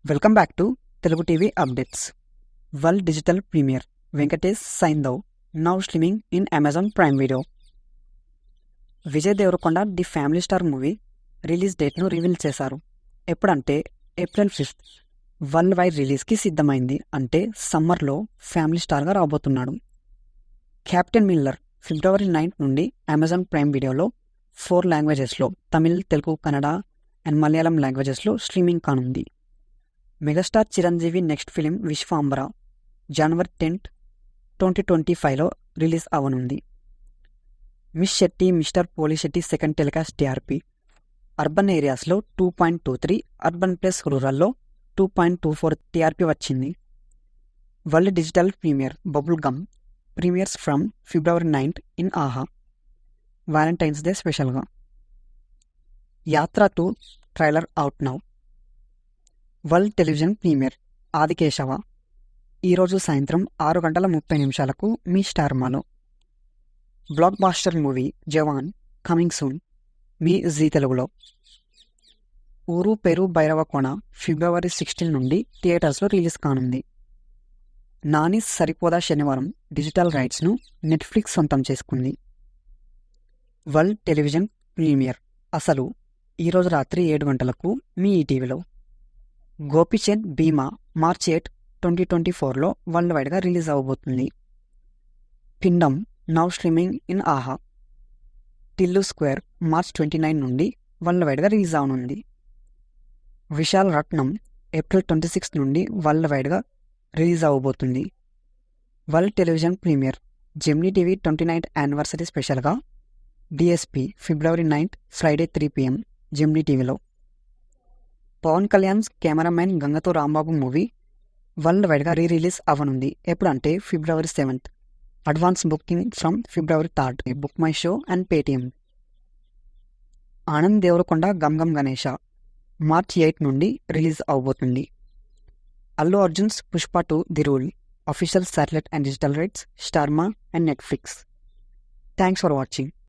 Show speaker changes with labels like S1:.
S1: Welcome back to Telugu TV updates. World digital premiere Venkatesh Saindhav now streaming in Amazon Prime Video. Vijay Deverakonda the family star movie release డేట్ను reveal చేశారు. ఎప్పుడంటే April 5th world wide రిలీజ్కి సిద్ధమైంది. అంటే సమ్మర్లో family స్టార్గా రాబోతున్నాడు. క్యాప్టెన్ మిల్లర్ February 9th నుండి అమెజాన్ ప్రైమ్ వీడియోలో 4 లాంగ్వేజెస్లో తమిళ్, తెలుగు, కన్నడ అండ్ మలయాళం లాంగ్వేజెస్లో స్ట్రీమింగ్ కానుంది. Megastar Chiranjeevi next film Vishwambhara January 10th, 2025లో రిలీజ్ అవనుంది. Miss Shetty Mister Polishetty second telecast TRP urban ఏరియాస్లో 2.23, అర్బన్ ప్లస్ రూరల్లో 2.24 టీఆర్పీ వచ్చింది. World digital premiere bubble gum premieres from February 9th in Aha Valentine's day స్పెషల్గా. Yatra 2 trailer out now. World television premiere Aadikeshava ఈరోజు సాయంత్రం 6:30 మీ స్టార్మాలో. బ్లాక్ బాస్టర్ మూవీ జవాన్ coming soon మీ G తెలుగులో. ఊరు పేరు భైరవకోన February 16 నుండి థియేటర్స్లో రిలీజ్ కానుంది. నాని సరిపోదా శనివారం డిజిటల్ రైట్స్ను నెట్ఫ్లిక్స్ సొంతం చేసుకుంది. వరల్డ్ టెలివిజన్ ప్రీమియర్ అసలు ఈరోజు రాత్రి 7 గంటలకు మీ ఈటీవీలో. గోపీచంద్ భీమా March 8, 2024లో వరల్డ్ వైడ్గా రిలీజ్ అవ్వబోతుంది. పిండం నౌ స్ట్రీమింగ్ ఇన్ ఆహా. టిల్లు స్క్వేర్ March 29 నుండి వరల్డ్ వైడ్గా రిలీజ్ అవనుంది. విశాల్ రత్నం April 26 నుండి వరల్డ్ వైడ్గా రిలీజ్ అవ్వబోతుంది. World television premiere Gemini TV 29th anniversary స్పెషల్గా DSP February 9th Friday 3 PM Gemini టీవీలో. పవన్ కళ్యాణ్ కెమెరామ్యాన్ గంగతో రాంబాబు మూవీ వరల్డ్ వైడ్గా రిలీజ్ అవ్వనుంది. ఎప్పుడంటే February 7th. Advance booking from February 3rd. BookMyShow and Paytm. Anand Deverakonda gum gum Ganesha March 8 నుండి release అవబోతుంది. Allu Arjun's Pushpa 2 the rule official satellite and digital rights Star Maa and Netflix. Thanks for watching.